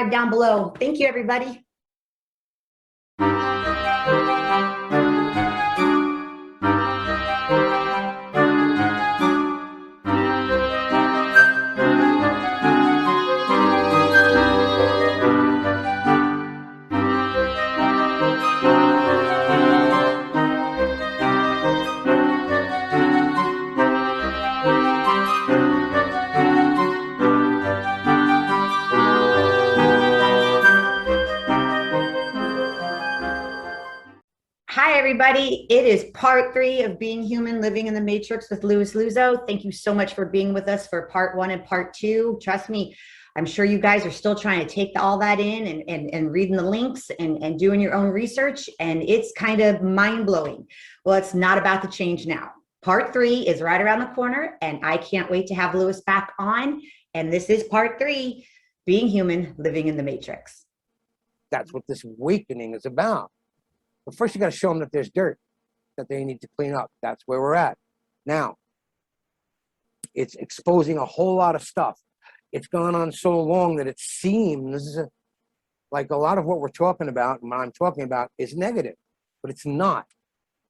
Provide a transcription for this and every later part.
subscribe down below. Thank you, everybody. Hi, everybody. It is part 3 of Being Human, Living in the Matrix with Luzzo. Thank you so much for being with us for part 1 and part 2. Trust me, I'm sure you guys are still trying to take all that in and reading the links and doing your own research, and it's kind of mind-blowing. Well, it's not about to change now. Part 3 is right around the corner, and I can't wait to have Lewis back on. And this is part 3, Being Human, Living in the Matrix. That's what this awakening is about. But first, you got to show them that there's dirt that they need to clean up. That's where we're at. Now, it's exposing a whole lot of stuff. It's gone on so long that it seems like a lot of what we're talking about, and what I'm talking about, is negative. But it's not.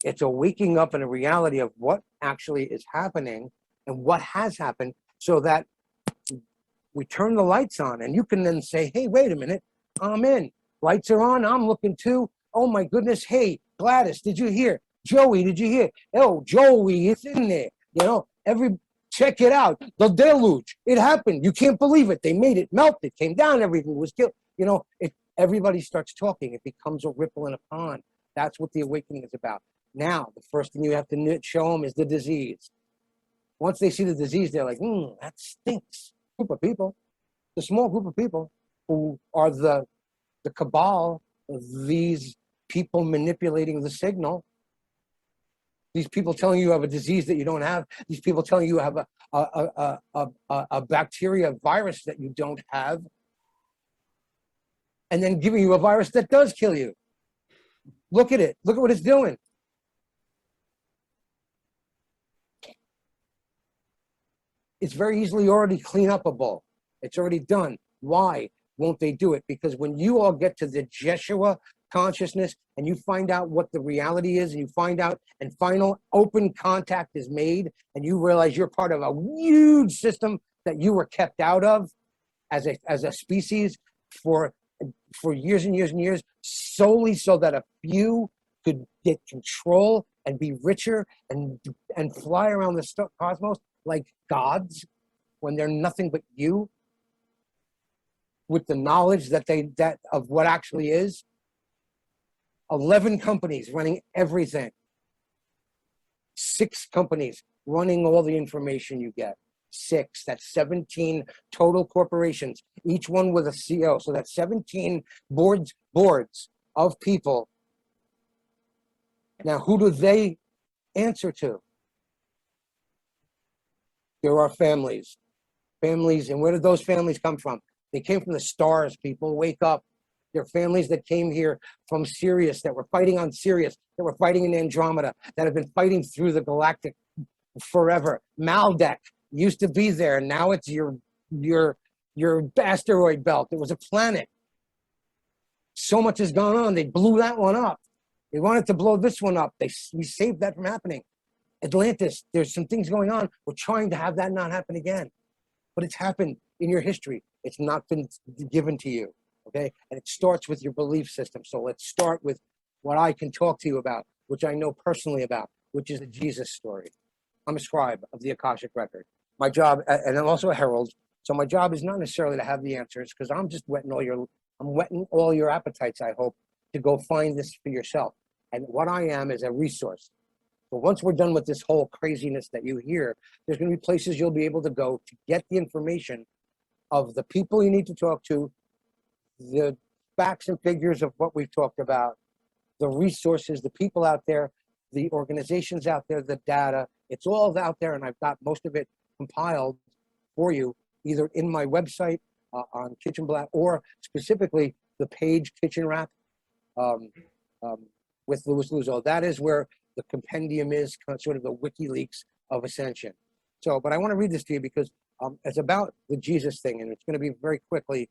It's a waking up in a reality of what actually is happening and what has happened, so that we turn the lights on. And you can then say, hey, wait a minute, I'm in. Lights are on, I'm looking too. Oh my goodness, hey, Gladys, did you hear? Joey, did you hear? Oh, Joey, it's in there. You know, check it out. The deluge, it happened. You can't believe it. They made it melt. It came down, everything was killed. You know, everybody starts talking. It becomes a ripple in a pond. That's what the awakening is about. Now, the first thing you have to show them is the disease. Once they see the disease, they're like, that stinks. Group of people, the small group of people who are the cabal of these people manipulating the signal, these people telling you have a disease that you don't have, these people telling you have a bacteria, virus that you don't have, and then giving you a virus that does kill you. Look at it. Look at what it's doing. It's very easily already clean upable. It's already done. Why won't they do it? Because when you all get to the Jeshua consciousness and you find out what the reality is, and you find out, and final open contact is made, and you realize you're part of a huge system that you were kept out of as a species for years and years and years, solely so that a few could get control and be richer and fly around the cosmos like gods when they're nothing but you, with the knowledge that of what actually is. 11 companies running everything. 6 companies running all the information you get. 6, that's 17 total corporations, each one with a CEO. So that's 17 boards of people. Now, who do they answer to? There are families. Families, and where did those families come from? They came from the stars, people. Wake up. They're families that came here from Sirius, that were fighting on Sirius, that were fighting in Andromeda, that have been fighting through the Galactic forever. Maldek used to be there. Now it's your asteroid belt. It was a planet. So much has gone on. They blew that one up. They wanted to blow this one up. We saved that from happening. Atlantis, there's some things going on. We're trying to have that not happen again. But it's happened in your history. It's not been given to you. Okay, and it starts with your belief system. So let's start with what I can talk to you about, which I know personally about, which is the Jesus story. I'm a scribe of the Akashic record. My job, and I'm also a herald. So my job is not necessarily to have the answers, because I'm just whetting all your appetites, I hope, to go find this for yourself. And what I am is a resource. So once we're done with this whole craziness that you hear, there's going to be places you'll be able to go to get the information of the people you need to talk to, the facts and figures of what we've talked about, the resources, the people out there, the organizations out there, the data. It's all out there, and I've got most of it compiled for you, either in my website on Kitchen Black, or specifically the page Kitchen Wrap with Luzzo. That is where the compendium is, sort of the WikiLeaks of Ascension. So, but I want to read this to you because it's about the Jesus thing, and it's going to be very quickly.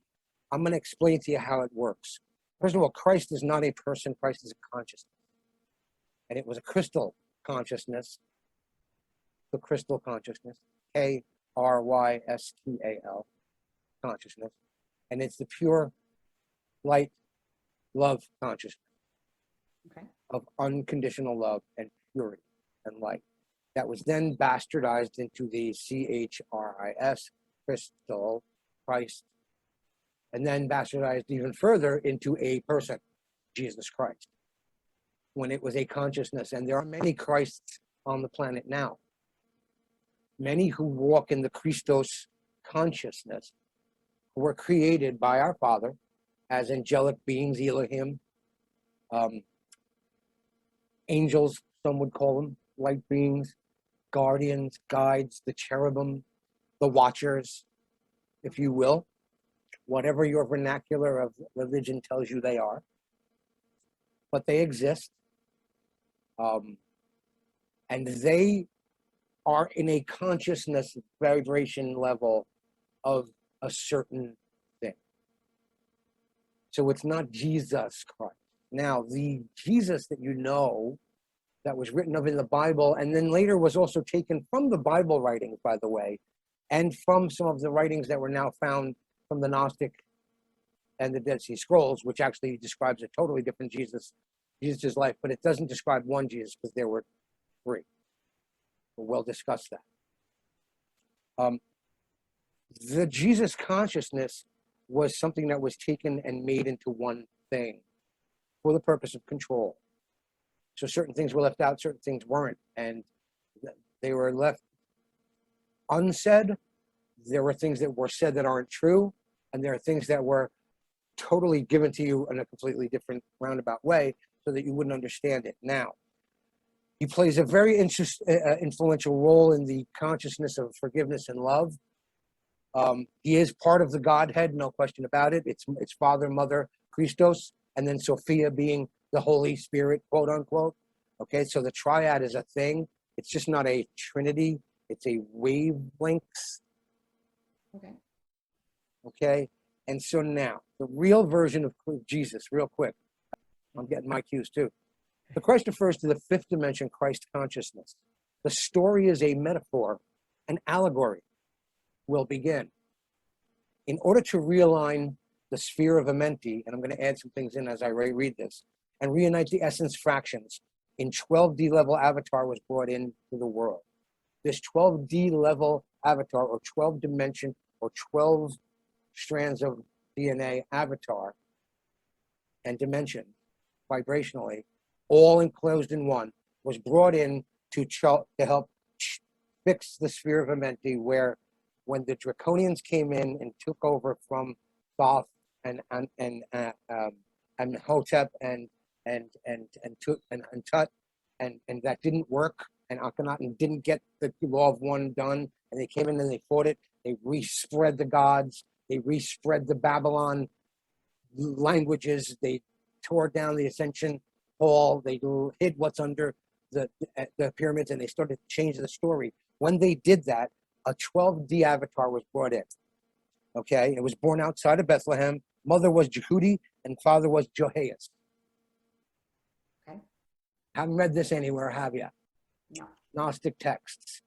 I'm going to explain to you how it works. First of all, Christ is not a person. Christ is a consciousness. And it was a crystal consciousness, the crystal consciousness, Krystal consciousness. And it's the pure light love consciousness of unconditional love and purity and light. That was then bastardized into the CHRIS, crystal, Christ, and then bastardized even further into a person, Jesus Christ, when it was a consciousness. And there are many Christs on the planet now. Many who walk in the Christos consciousness, who were created by our Father as angelic beings, Elohim, angels, some would call them, light beings, guardians, guides, the cherubim, the watchers, if you will, whatever your vernacular of religion tells you they are. But they exist. And they are in a consciousness vibration level of a certain thing. So it's not Jesus Christ. Now, the Jesus that you know, that was written of in the Bible, and then later was also taken from the Bible writings, by the way, and from some of the writings that were now found from the Gnostic and the Dead Sea Scrolls, which actually describes a totally different Jesus' life, but it doesn't describe one Jesus because there were three. We'll discuss that. The Jesus consciousness was something that was taken and made into one thing for the purpose of control. So certain things were left out, certain things weren't, and they were left unsaid. There were things that were said that aren't true, and there are things that were totally given to you in a completely different roundabout way so that you wouldn't understand it. Now, he plays a very influential role in the consciousness of forgiveness and love. He is part of the Godhead, no question about it. It's Father, Mother, Christos, and then Sophia being the Holy Spirit, quote unquote. Okay, so the triad is a thing. It's just not a trinity. It's a wavelengths. Okay, and so now the real version of Jesus, real quick. I'm getting my cues too. The Christ refers to the fifth dimension, Christ consciousness. The story is a metaphor, an allegory. Will begin. In order to realign the sphere of Amenti, and I'm going to add some things in as I read this, and reunite the essence fractions, in 12D level avatar was brought into the world. This 12D level avatar, or 12 dimension, or 12 strands of DNA avatar and dimension, vibrationally, all enclosed in one, was brought in to help fix the sphere of Amenti, where when the Draconians came in and took over from Thoth and Hotep and Tut, and that didn't work, and Akhenaten didn't get the law of one done, and they came in and they fought it. They respread the gods. They respread the Babylon languages. They tore down the Ascension hall. They hid what's under the pyramids, and they started to change the story. When they did that, a 12D avatar was brought in. Okay, it was born outside of Bethlehem. Mother was Jehudi, and father was Joheus. Okay. Haven't read this anywhere, have you? No. Gnostic Texts.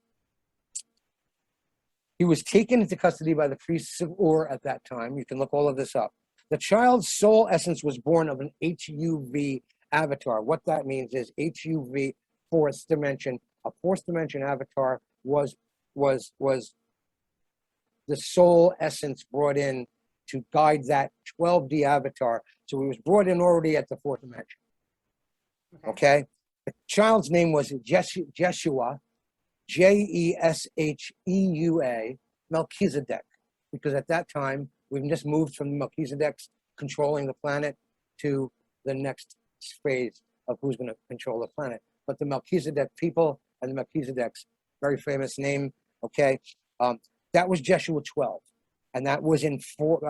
He was taken into custody by the priests of Ur at that time. You can look all of this up. The child's soul essence was born of an HUV avatar. What that means is HUV, fourth dimension. A fourth dimension avatar was the soul essence brought in to guide that 12D avatar. So he was brought in already at the fourth dimension. Okay? The child's name was Jeshua, Jesheua, Melchizedek, because at that time, we've just moved from Melchizedek's controlling the planet to the next phase of who's going to control the planet. But the Melchizedek people and the Melchizedek's very famous name, okay, that was Jeshua 12, and that was in 12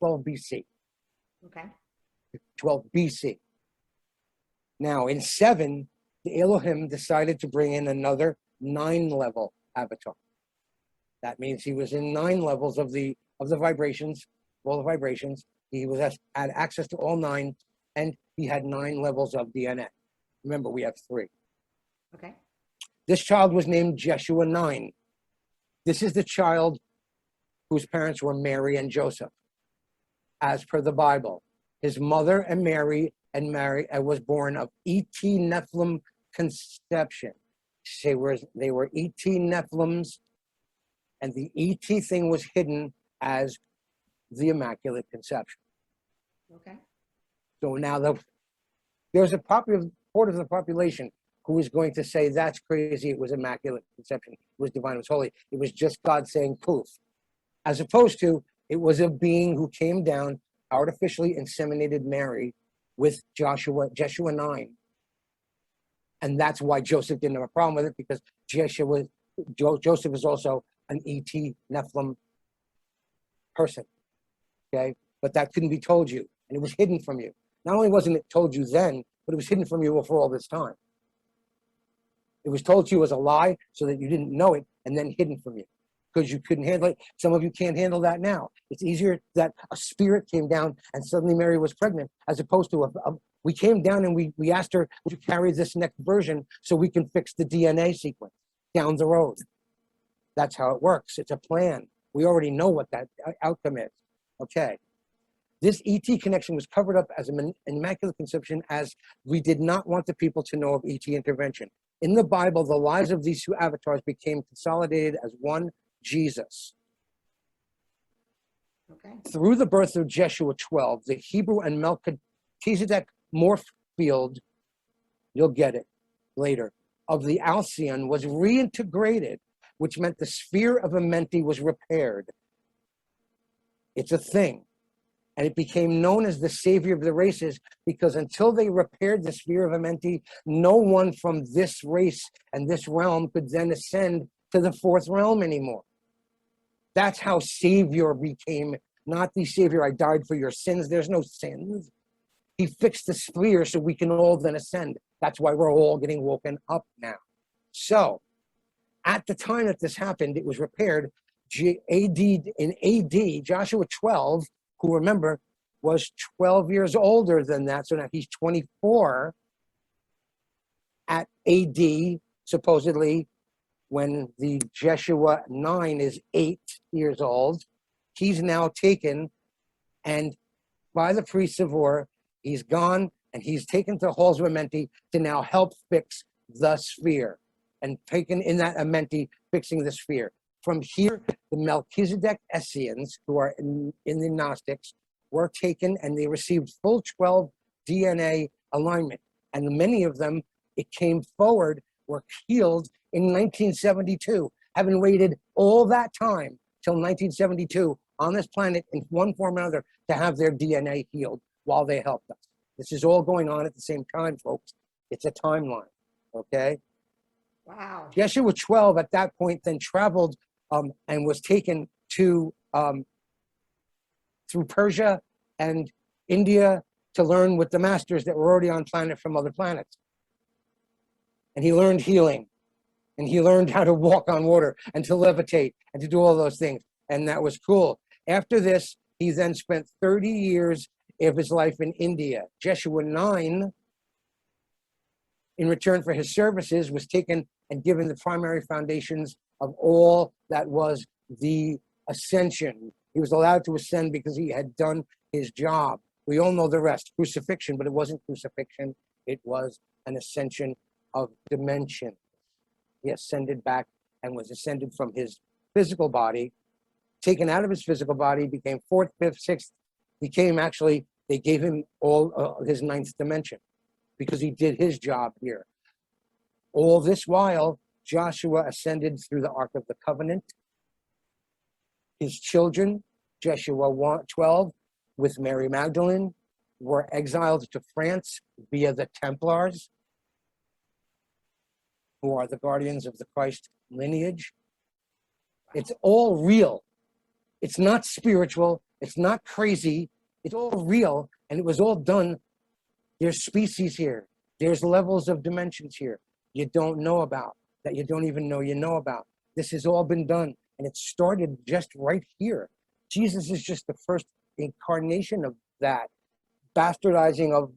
BC. Okay. 12 BC. Now, in 7, the Elohim decided to bring in another 9-level avatar. That means he was in 9 levels of the vibrations, all the vibrations, He had access to all 9, and he had 9 levels of DNA. Remember, we have 3. Okay. This child was named Jeshua 9. This is the child whose parents were Mary and Joseph, as per the Bible. His mother and Mary was born of E.T. Nephilim conception. They were E.T. Nephilims, and the E.T. thing was hidden as the Immaculate Conception. Okay. So now there's a part of the population who is going to say that's crazy. It was Immaculate Conception. It was divine. It was holy. It was just God saying poof, as opposed to it was a being who came down, artificially inseminated Mary with Jeshua 9. And that's why Joseph didn't have a problem with it, because Joseph is also an E.T. Nephilim person. Okay? But that couldn't be told you, and it was hidden from you. Not only wasn't it told you then, but it was hidden from you for all this time. It was told to you as a lie so that you didn't know it, and then hidden from you because you couldn't handle it. Some of you can't handle that now. It's easier that a spirit came down and suddenly Mary was pregnant, as opposed to we came down and we asked her, would you carry this next version so we can fix the DNA sequence down the road? That's how it works. It's a plan. We already know what that outcome is. Okay. This ET connection was covered up as an Immaculate Conception, as we did not want the people to know of ET intervention. In the Bible, the lives of these 2 avatars became consolidated as one Jesus. Okay. Through the birth of Jeshua 12, the Hebrew and Melchizedek morph field, you'll get it later, of the Alcyon was reintegrated, which meant the sphere of Amenti was repaired. It's a thing. And it became known as the savior of the races, because until they repaired the sphere of Amenti, no one from this race and this realm could then ascend to the 4th realm anymore. That's how savior became, not the savior, I died for your sins. There's no sins. He fixed the sphere so we can all then ascend. That's why we're all getting woken up now. So, at the time that this happened, it was repaired. In AD, Joshua 12, who, remember, was 12 years older than that, so now he's 24 at AD, supposedly, when the Jeshua 9 is 8 years old. He's now taken, and by the priests of war, he's gone, and he's taken to the halls of Amenti to now help fix the sphere, and taken in that Amenti, fixing the sphere. From here, the Melchizedek Essians, who are in the Gnostics, were taken, and they received full 12 DNA alignment. And many of them, it came forward, were healed in 1972, having waited all that time till 1972 on this planet in one form or another to have their DNA healed while they helped us. This is all going on at the same time, folks. It's a timeline, okay? Wow. Jeshua 12 at that point then traveled and was taken to through Persia and India to learn with the masters that were already on planet from other planets. And he learned healing, and he learned how to walk on water and to levitate and to do all those things. And that was cool. After this, he then spent 30 years of his life in India. Jeshua 9, in return for his services, was taken and given the primary foundations of all that was the Ascension. He was allowed to ascend because he had done his job. We all know the rest, crucifixion, but it wasn't crucifixion. It was an ascension of dimension. He ascended back and was ascended from his physical body, taken out of his physical body, became 4th, 5th, 6th, became actually, they gave him all his 9th dimension because he did his job here. All this while, Joshua ascended through the Ark of the Covenant. His children, Jeshua 12, with Mary Magdalene, were exiled to France via the Templars, who are the guardians of the Christ lineage. It's all real. It's not spiritual. It's not crazy. It's all real, and it was all done. There's species here. There's levels of dimensions here you don't know about, that you don't even know you know about. This has all been done, and it started just right here. Jesus is just the first incarnation of that bastardizing of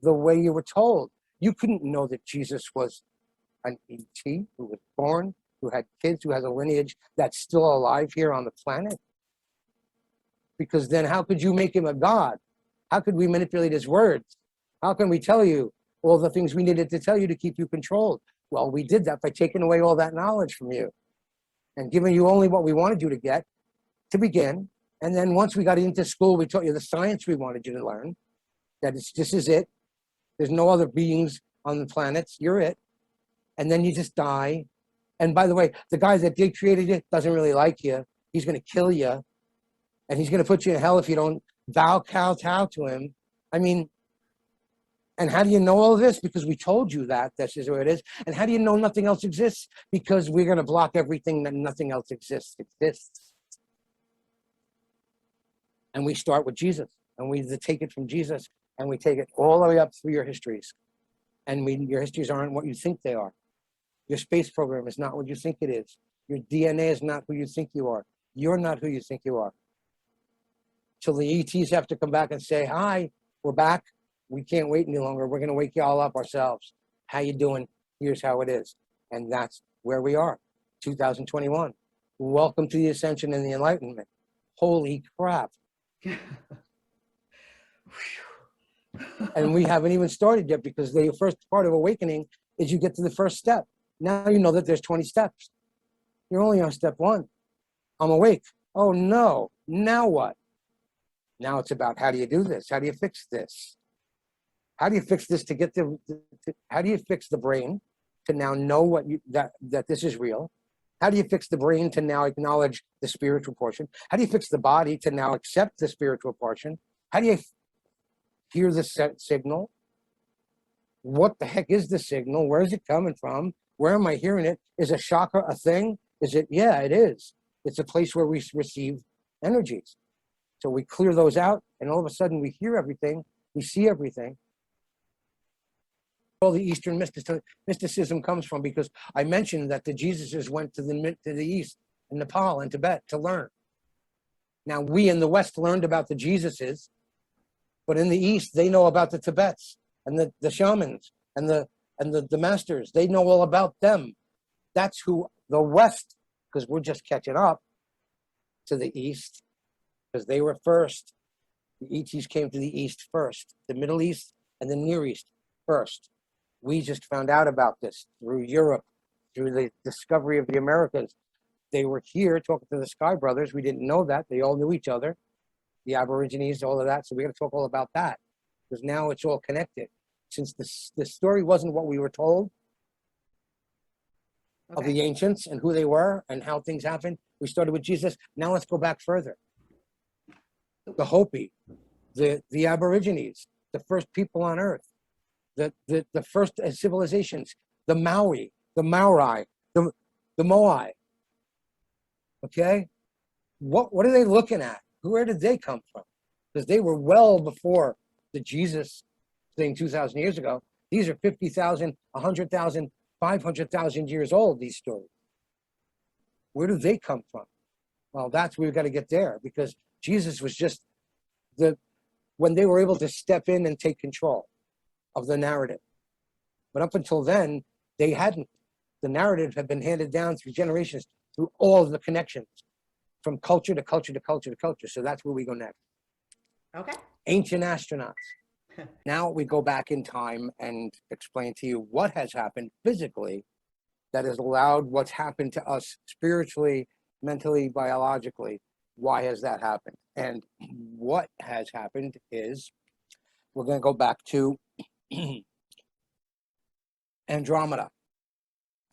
the way you were told. You couldn't know that Jesus was an ET who was born, who had kids, who has a lineage that's still alive here on the planet. Because then how could you make him a god? How could we manipulate his words? How can we tell you all the things we needed to tell you to keep you controlled? Well, we did that by taking away all that knowledge from you and giving you only what we wanted you to get to begin. And then once we got into school, we taught you the science we wanted you to learn, that this is it. There's no other beings on the planets. You're it. And then you just die. And by the way, the guy that did created you doesn't really like you. He's going to kill you. And he's going to put you in hell if you don't kowtow to him. I mean, and how do you know all of this? Because we told you that this is where it is. And how do you know nothing else exists? Because we're going to block everything that nothing else exists. And we start with Jesus. And we take it from Jesus. And we take it all the way up through your histories. And your histories aren't what you think they are. Your space program is not what you think it is. Your DNA is not who you think you are. You're not who you think you are. Till the ETs have to come back and say, hi, we're back. We can't wait any longer. We're going to wake you all up ourselves. How you doing? Here's how it is. And that's where we are, 2021. Welcome to the Ascension and the Enlightenment. Holy crap. And we haven't even started yet, because the first part of awakening is you get to the first step. Now you know that there's 20 steps. You're only on step 1. I'm awake. Oh no, now what? Now it's about, how do you do this? How do you fix this? How do you fix this to get how do you fix the brain to now know that this is real? How do you fix the brain to now acknowledge the spiritual portion? How do you fix the body to now accept the spiritual portion? How do you hear the signal? What the heck is the signal? Where is it coming from? Where am I hearing it? Is a chakra a thing? Is it? Yeah, it is. It's a place where we receive energies. So we clear those out, and all of a sudden we hear everything, we see everything. All the Eastern mysticism comes from, because I mentioned that the Jesuses went to the East, in Nepal and Tibet, to learn. Now we in the West learned about the Jesuses, but in the East they know about the Tibets and the shamans and the masters. They know all about them. That's who the West, because we're just catching up to the East, because they were first. The ETs came to the East first, the Middle East and the Near East first. We just found out about this through Europe, through the discovery of the Americas. They were here talking to the Sky Brothers. We didn't know that. They all knew each other, the Aborigines, all of that. So we got to talk all about that, because now it's all connected. Since the story wasn't what we were told of the ancients and who they were and how things happened, we started with Jesus. Now let's go back further. The Hopi, the Aborigines, the first people on Earth, the first civilizations, the Maui, the Maori, the Moai. Okay, what are they looking at? Where did they come from? Because they were well before the Jesus thing 2,000 years ago. These are 50,000, 100,000, 500,000 years old, these stories. Where do they come from? Well, that's where we've got to get there, because Jesus was just when they were able to step in and take control of the narrative. But up until then, they hadn't. The narrative had been handed down through generations, through all of the connections, from culture to culture to culture to culture. So that's where we go next. Okay. Ancient astronauts. Now we go back in time and explain to you what has happened physically that has allowed what's happened to us spiritually, mentally, biologically. Why has that happened? And what has happened is, we're going to go back to Andromeda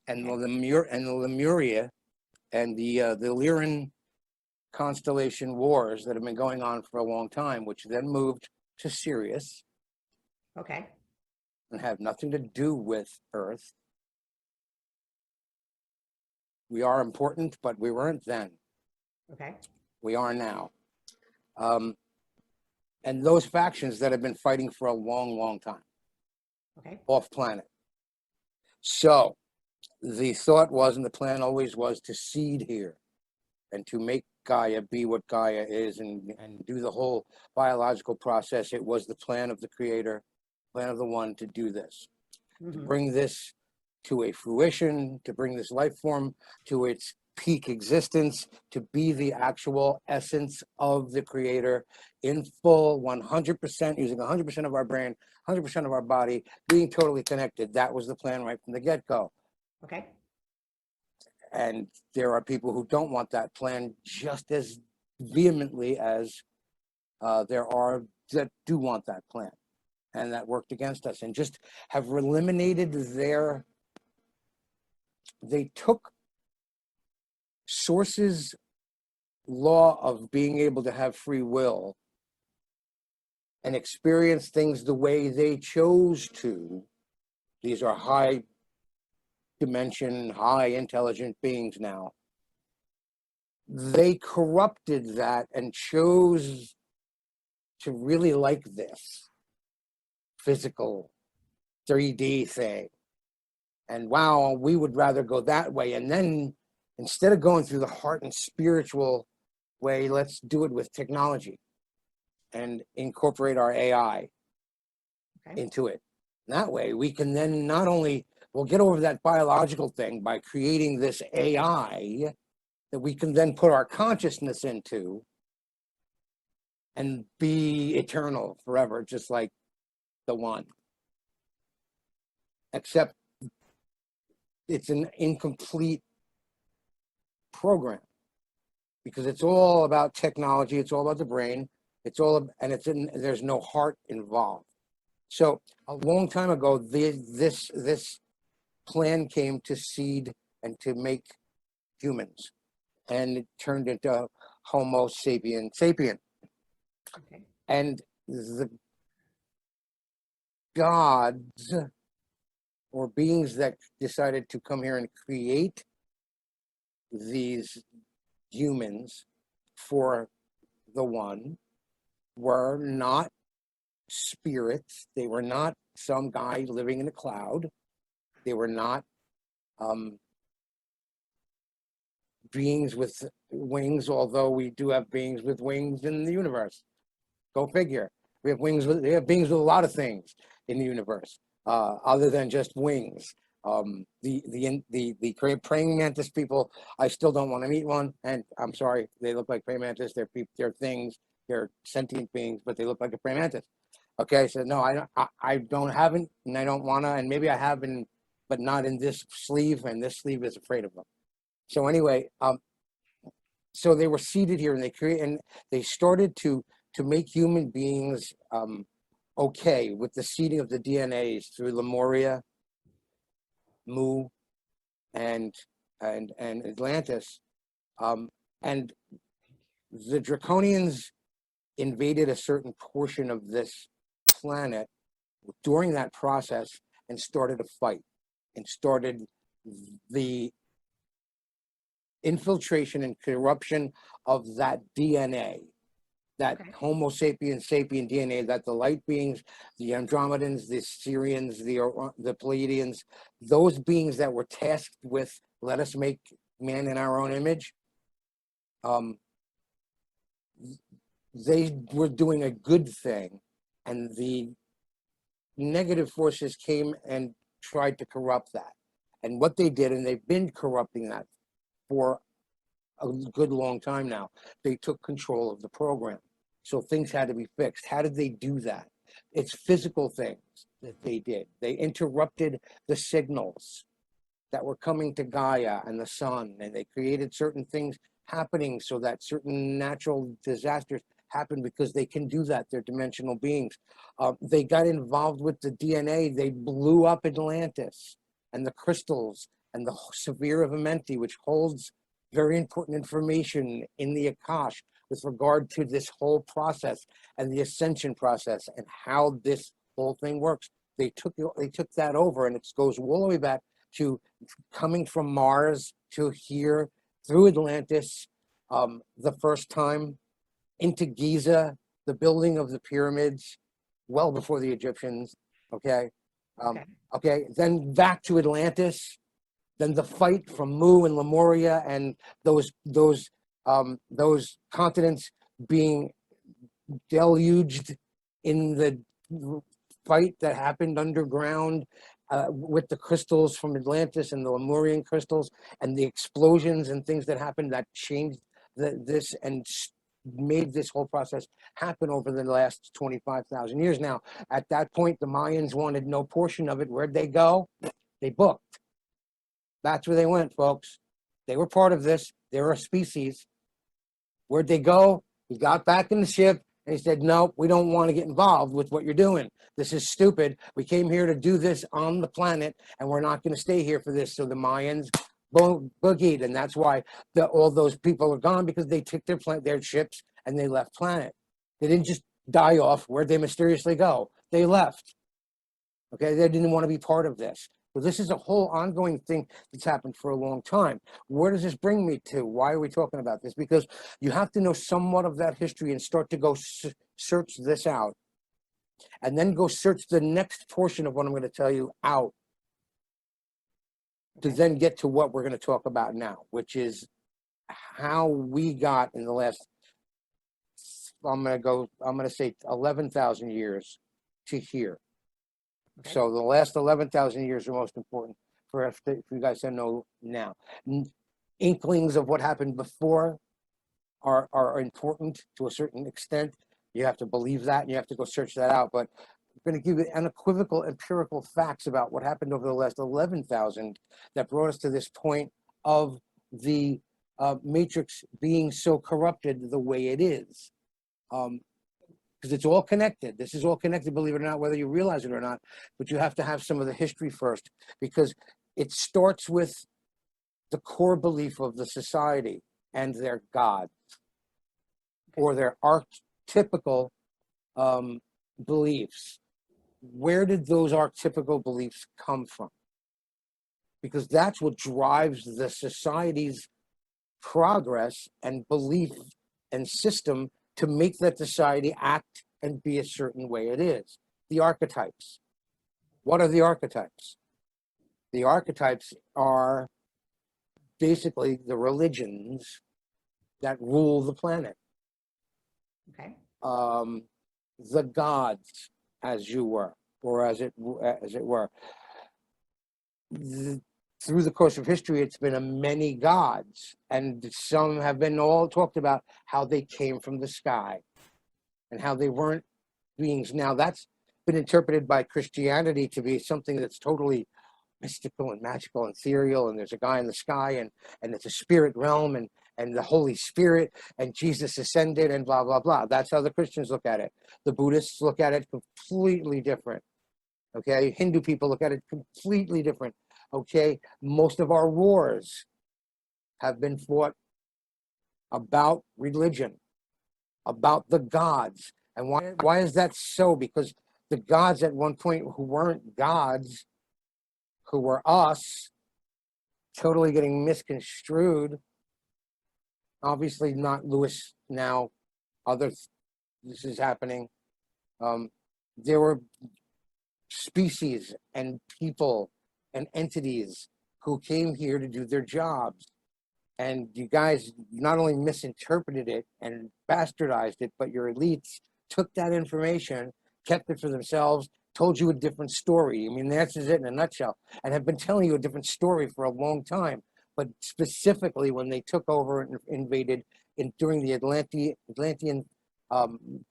and the Lemuria and the Lyran constellation wars that have been going on for a long time, which then moved to Sirius. Okay. And have nothing to do with Earth. We are important, but we weren't then. Okay. We are now. And those factions that have been fighting for a long, long time. Okay. Off planet. So the thought was, and the plan always was, to seed here and to make Gaia be what Gaia is and do the whole biological process. It was the plan of the creator, plan of the one to do this, to bring this to a fruition, to bring this life form to its peak existence, to be the actual essence of the creator in full, 100%, using 100% of our brain, 100% of our body, being totally connected. That was the plan right from the get-go. Okay. And there are people who don't want that plan just as vehemently as there are that do want that plan and that worked against us and just have eliminated they took sources law of being able to have free will and experience things the way they chose to. These are high dimension, high intelligent beings now. They corrupted that and chose to really like this physical 3D thing. And wow, we would rather go that way. And then instead of going through the heart and spiritual way, let's do it with technology and incorporate our AI into it. That way we can then not only, we'll get over that biological thing by creating this AI that we can then put our consciousness into and be eternal forever, just like the one. Except it's an incomplete program because it's all about technology, it's all about the brain, there's no heart involved. So a long time ago, this plan came to seed and to make humans, and it turned into Homo sapien sapien. Okay. And the gods or beings that decided to come here and create these humans for the one were not spirits. They were not some guy living in a cloud. They were not beings with wings, although we do have beings with wings in the universe. Go figure. We have beings with a lot of things in the universe, other than just wings. The praying mantis people, I still don't want to meet one, and I'm sorry, they look like praying mantis. They're things. They're sentient beings, but they look like a praying mantis. Okay, so no, haven't, and I don't wanna, and maybe I haven't, but not in this sleeve, and this sleeve is afraid of them. So anyway, so they were seated here, and they started to make human beings okay with the seeding of the DNAs through Lemuria, Mu, and Atlantis, and the Draconians invaded a certain portion of this planet during that process and started a fight and started the infiltration and corruption of that DNA, that Homo sapiens sapien DNA, that the light beings, the Andromedans, the Syrians, the Pleiadians, those beings that were tasked with, let us make man in our own image, they were doing a good thing, and the negative forces came and tried to corrupt that. And what they did, and they've been corrupting that for a good long time now, they took control of the program. So things had to be fixed. How did they do that? It's physical things that they did. They interrupted the signals that were coming to Gaia and the sun, and they created certain things happening so that certain natural disasters happen because they can do that. They're dimensional beings. They got involved with the DNA. They blew up Atlantis and the crystals and the sphere of Amenti, which holds very important information in the Akash with regard to this whole process and the Ascension process and how this whole thing works. They took that over, and it goes all the way back to coming from Mars to here through Atlantis, the first time into Giza, the building of the pyramids, well before the Egyptians. Okay. Then back to Atlantis. Then the fight from Mu and Lemuria and those those continents being deluged in the fight that happened underground with the crystals from Atlantis and the Lemurian crystals and the explosions and things that happened that changed this and made this whole process happen over the last 25,000 years. Now, at that point, the Mayans wanted no portion of it. Where'd they go? They booked. That's where they went, folks. They were part of this. They were a species. Where'd they go? He got back in the ship and he said, no, we don't want to get involved with what you're doing. This is stupid. We came here to do this on the planet and we're not going to stay here for this. So the Mayans boogied, and that's why all those people are gone, because they took their ships and they left planet. They didn't just die off. Where'd they mysteriously go? They left. Okay, they didn't want to be part of this. So this is a whole ongoing thing that's happened for a long time. Where does this bring me to? Why are we talking about this? Because you have to know somewhat of that history and start to go search this out. And then go search the next portion of what I'm going to tell you out. To then get to what we're going to talk about now, which is how we got in the last, I'm going to say 11,000 years to here. Okay. So the last 11,000 years are most important for you guys to know now. Inklings of what happened before are important to a certain extent. You have to believe that and you have to go search that out. But I'm going to give you unequivocal empirical facts about what happened over the last 11,000 that brought us to this point of the matrix being so corrupted the way it is. Because it's all connected. This is all connected, believe it or not, whether you realize it or not. But you have to have some of the history first, because it starts with the core belief of the society and their gods, or their archetypical beliefs. Where did those archetypical beliefs come from? Because that's what drives the society's progress and belief and system to make that society act and be a certain way it is. The archetypes. What are the archetypes? The archetypes are basically the religions that rule the planet. Okay. The gods, as you were, or as it were. Through the course of history, it's been a many gods, and some have been all talked about how they came from the sky and how they weren't beings. Now that's been interpreted by Christianity to be something that's totally mystical and magical and ethereal, and there's a guy in the sky, and it's a spirit realm, and the Holy Spirit, and Jesus ascended, and blah, blah, blah. That's how the Christians look at it. The Buddhists look at it completely different. Okay, Hindu people look at it completely different. Okay, most of our wars have been fought about religion, about the gods. And why is that so? Because the gods at one point who weren't gods, who were us, totally getting misconstrued. Obviously not Lewis now, this is happening. There were species and people and entities who came here to do their jobs. And you guys not only misinterpreted it and bastardized it, but your elites took that information, kept it for themselves, told you a different story. I mean, that's it in a nutshell, and have been telling you a different story for a long time. But specifically when they took over and invaded during the Atlantean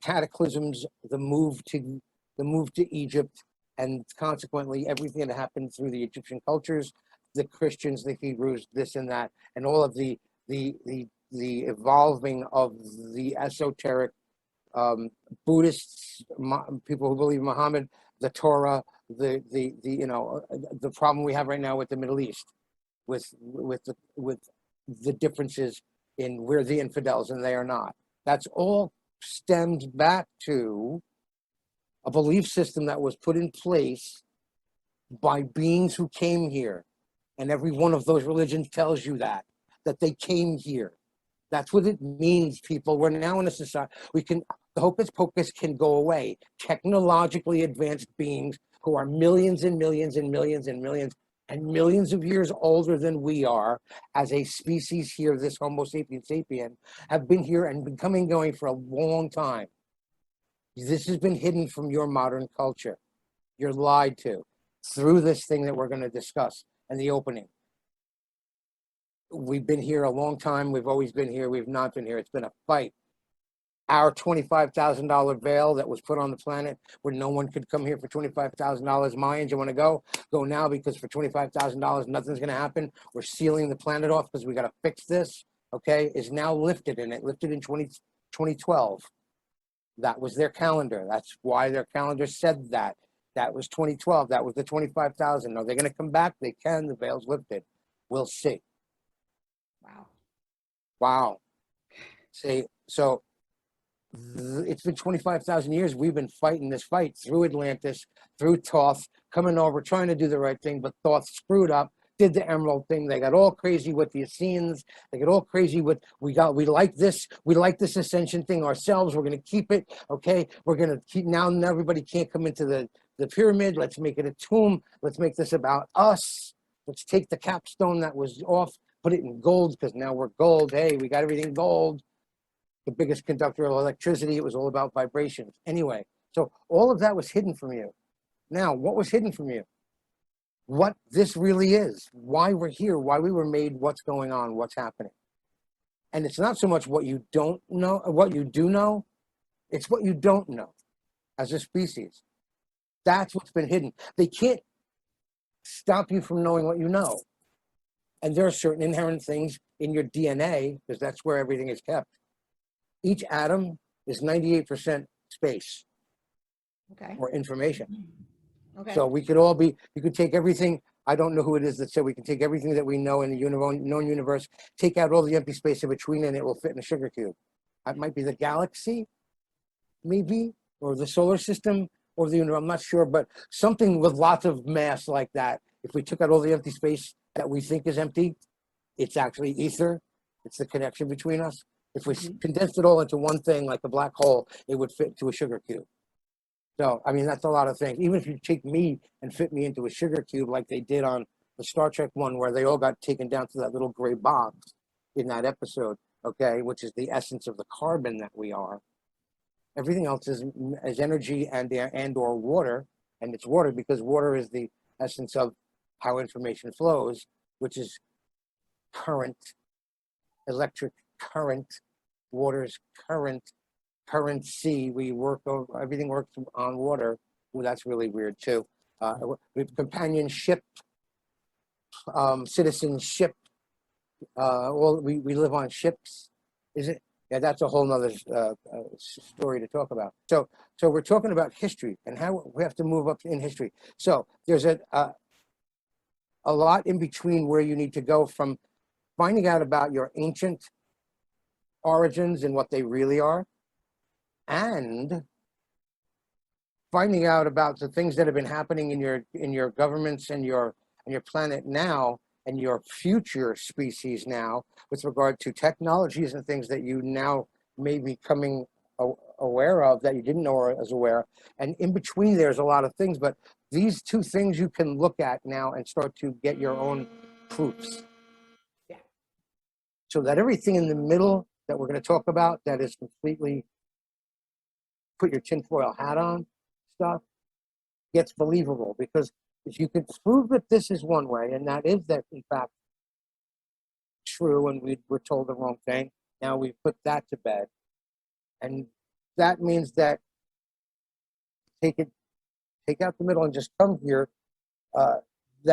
cataclysms, the move to Egypt, and consequently everything that happened through the Egyptian cultures, the Christians, the Hebrews, this and that, and all of the evolving of the esoteric Buddhists, people who believe Muhammad, the Torah, the problem we have right now with the Middle East, with the differences in we're the infidels and they are not. That's all stemmed back to a belief system that was put in place by beings who came here. And every one of those religions tells you that they came here. That's what it means, people. We're now in a society, the hocus pocus can go away. Technologically advanced beings who are millions and millions and millions and millions and millions of years older than we are as a species here, this Homo sapiens sapien, have been here and been coming and going for a long time. This has been hidden from your modern culture. You're lied to through this thing that we're going to discuss in the opening. We've been here a long time. We've always been here. We've not been here. It's been a fight. Our $25,000 veil that was put on the planet where no one could come here for $25,000. Mayans, you want to go? Go now, because for $25,000, nothing's going to happen. We're sealing the planet off because we got to fix this, okay, is now lifted, and it lifted in 2012. That was their calendar. That's why their calendar said that. That was 2012. That was the 25,000. Are they going to come back? They can. The veil's lifted. We'll see. Wow. Wow. See, so it's been 25,000 years. We've been fighting this fight through Atlantis, through Thoth, coming over, trying to do the right thing, but Thoth screwed up, did the emerald thing. They got all crazy with the Essenes. They got all crazy with, we like this ascension thing ourselves. We're going to keep it. Okay. We're going to keep, now everybody can't come into the pyramid. Let's make it a tomb. Let's make this about us. Let's take the capstone that was off, put it in gold, because now we're gold. Hey, we got everything gold. The biggest conductor of electricity. It was all about vibrations. Anyway, so all of that was hidden from you. Now, what was hidden from you? What this really is, why we're here, why we were made, what's going on, what's happening. And it's not so much what you don't know, what you do know, it's what you don't know as a species. That's what's been hidden. They can't stop you from knowing what you know. And there are certain inherent things in your DNA, because that's where everything is kept. Each atom is 98% space, Okay. or information. Okay. So we could all be, you could take everything, I don't know who it is that said we can take everything that we know in the known universe, take out all the empty space in between, and it will fit in a sugar cube. It might be the galaxy, maybe, or the solar system, or the universe, I'm not sure, but something with lots of mass like that. If we took out all the empty space that we think is empty, it's actually ether. It's the connection between us. If we condensed it all into one thing, like a black hole, it would fit into a sugar cube. So, I mean, that's a lot of things. Even if you take me and fit me into a sugar cube like they did on the Star Trek one, where they all got taken down to that little gray box in that episode, okay, which is the essence of the carbon that we are. Everything else is energy and or water, and it's water because water is the essence of how information flows, which is current, electric current, water's currency. We work over, everything works on water. Well, that's really weird too. We have companionship, citizenship. Well, we live on ships. Is it? Yeah, that's a whole nother story to talk about. So we're talking about history and how we have to move up in history. So there's a lot in between where you need to go from finding out about your ancient origins and what they really are, and finding out about the things that have been happening in your governments and your planet now, and your future species now, with regard to technologies and things that you now may be coming aware of that you didn't know or as aware. And in between there's a lot of things, but these two things you can look at now and start to get your own proofs. Yeah. So that everything in the middle that we're going to talk about, that is completely put your tinfoil hat on stuff, gets believable. Because if you could prove that this is one way, and that is that in fact true, and we were told the wrong thing, now we've put that to bed. And that means that take out the middle and just come here, that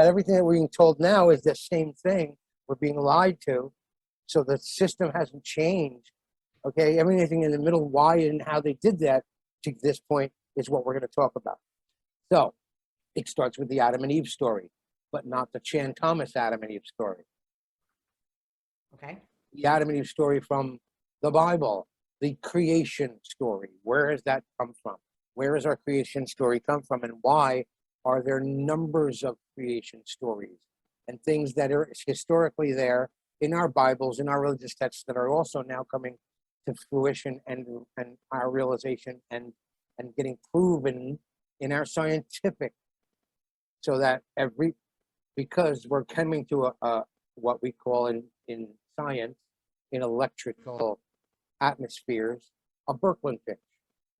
everything that we're being told now is the same thing. We're being lied to. So the system hasn't changed. Okay, everything in the middle, why and how they did that to this point is what we're going to talk about. So it starts with the Adam and Eve story, but not the Chan Thomas Adam and Eve story. Okay. The Adam and Eve story from the Bible, the creation story. Where has that come from? Where has our creation story come from, and why are there numbers of creation stories and things that are historically there in our Bibles, in our religious texts, that are also now coming to fruition and our realization and getting proven in our scientific, so that because we're coming to a what we call in science, in electrical atmospheres, a Birkeland pitch.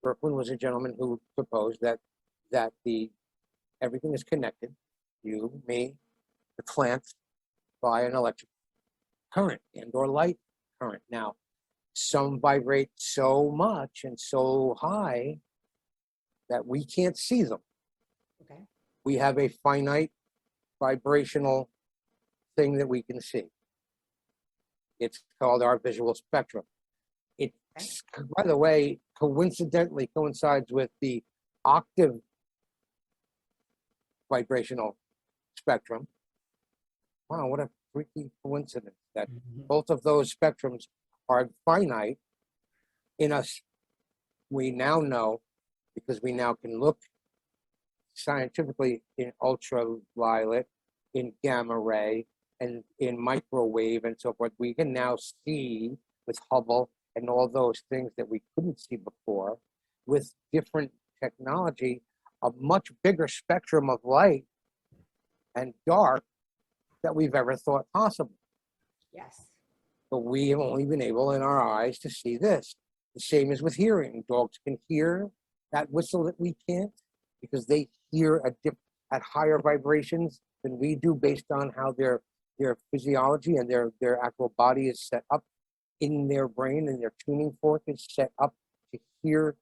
Birkeland was a gentleman who proposed that everything is connected, you, me, the plants, by an electric current and or light current. Now, some vibrate so much and so high that we can't see them. Okay. We have a finite vibrational thing that we can see. It's called our visual spectrum. It, by the way, coincidentally coincides with the octave vibrational spectrum. Wow, what a freaky coincidence that both of those spectrums are finite in us. We now know, because we now can look scientifically in ultraviolet, in gamma ray, and in microwave and so forth. We can now see with Hubble and all those things that we couldn't see before with different technology, a much bigger spectrum of light and dark that we've ever thought possible. Yes. But we have only been able in our eyes to see this. The same as with hearing. Dogs can hear that whistle that we can't because they hear at higher vibrations than we do based on how their physiology and their actual body is set up in their brain, and their tuning fork is set up to hear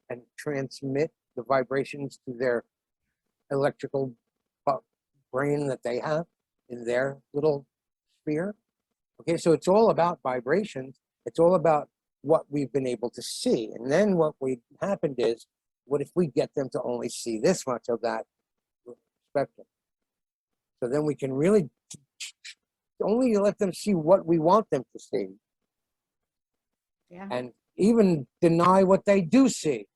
and transmit the vibrations to their electrical brain that they have in their little sphere. Okay, so it's all about vibrations. It's all about what we've been able to see. And then what happened is, what if we get them to only see this much of that spectrum? So then we can really only let them see what we want them to see. Yeah. And even deny what they do see.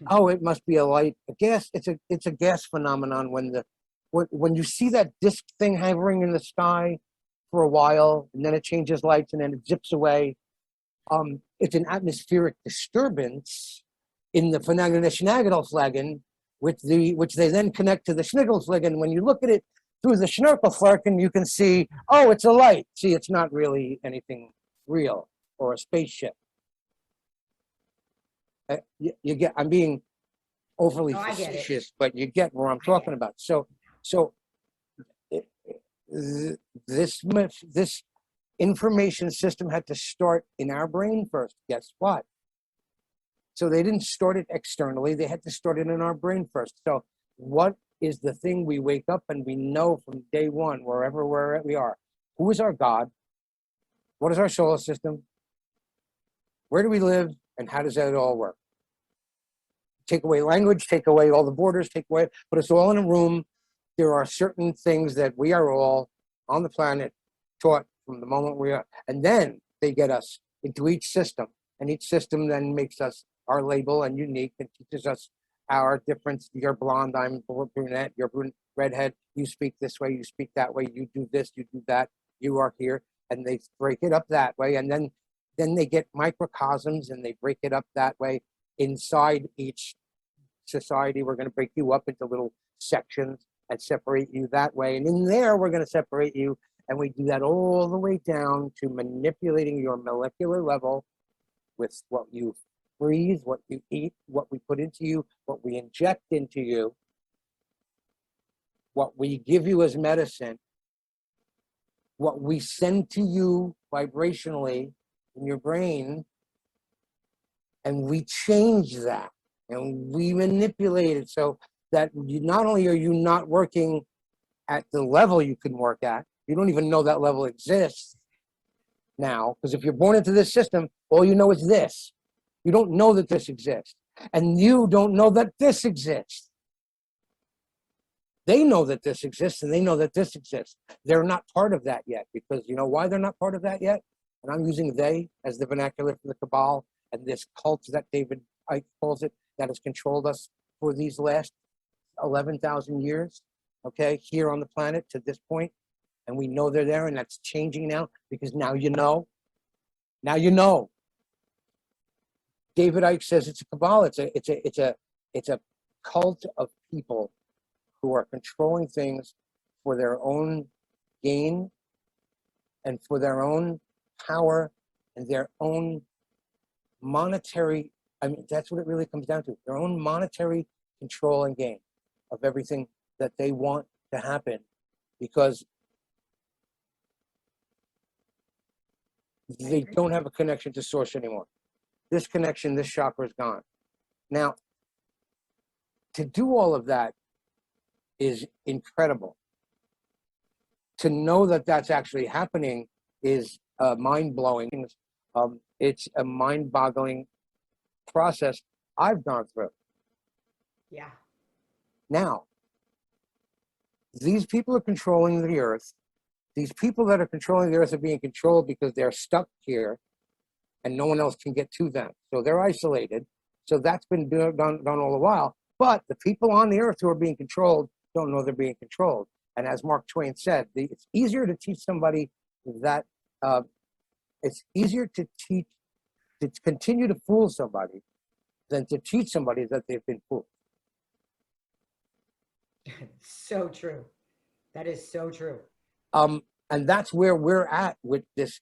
Oh, it must be a light, a gas. It's a gas phenomenon when you see that disk thing hovering in the sky for a while, and then it changes lights, and then it zips away. It's an atmospheric disturbance in the Fnagelflagen, which they then connect to the Schniggelflagen. When you look at it through the Schnurkelflarken, you can see, oh, it's a light. See, it's not really anything real or a spaceship. You get, I'm being overly facetious, but you get where I'm talking about. So this information system had to start in our brain first. Guess what? So they didn't start it externally. They had to start it in our brain first. So what is the thing we wake up and we know from day one, wherever we are? Who is our God? What is our solar system? Where do we live? And how does that all work? Take away language, take away all the borders, but it's all in a room. There are certain things that we are all on the planet taught from the moment we are, and then they get us into each system, and each system then makes us our label and unique and teaches us our difference. You're blonde, I'm brunette, you're redhead, you speak this way, you speak that way, you do this, you do that, you are here, and they break it up that way, and then they get microcosms and they break it up that way. Inside each society, we're going to break you up into little sections and separate you that way. And in there, we're going to separate you. And we do that all the way down to manipulating your molecular level with what you breathe, what you eat, what we put into you, what we inject into you, what we give you as medicine, what we send to you vibrationally in your brain, and we change that and we manipulate it so that not only are you not working at the level you can work at, you don't even know that level exists now, because if you're born into this system, all you know is this. You don't know that this exists, and you don't know that this exists. They know that this exists, and they know that this exists. They're not part of that yet, because you know why they're not part of that yet? And I'm using they as the vernacular for the Cabal and this cult that David Icke calls it, that has controlled us for these last 11,000 years, okay, here on the planet to this point. And we know they're there, and that's changing now, because now you know. Now you know. David Icke says it's a cabal. It's a cult of people who are controlling things for their own gain and for their own power and their own monetary, I mean, that's what it really comes down to, their own monetary control and gain of everything that they want to happen, because they don't have a connection to source anymore. This connection, this chakra is gone. Now, to do all of that is incredible. To know that that's actually happening is mind-blowing. It's a mind-boggling process I've gone through. Yeah. Now, these people are controlling the earth. These people that are controlling the earth are being controlled because they're stuck here and no one else can get to them. So they're isolated. So that's been done all the while. But the people on the earth who are being controlled don't know they're being controlled. And as Mark Twain said, it's easier to teach somebody that, it's easier to continue to fool somebody than to teach somebody that they've been fooled. So true. That is so true. And that's where we're at with this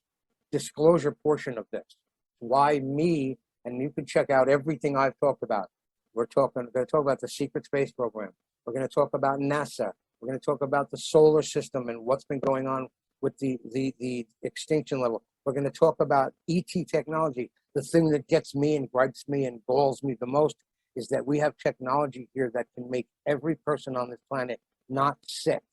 disclosure portion of this. Why me, and you can check out everything I've talked about. We're going to talk about the secret space program. We're going to talk about NASA. We're going to talk about the solar system and what's been going on with the extinction level. We're going to talk about ET technology. The thing that gets me and gripes me and galls me the most is that we have technology here that can make every person on this planet not sick.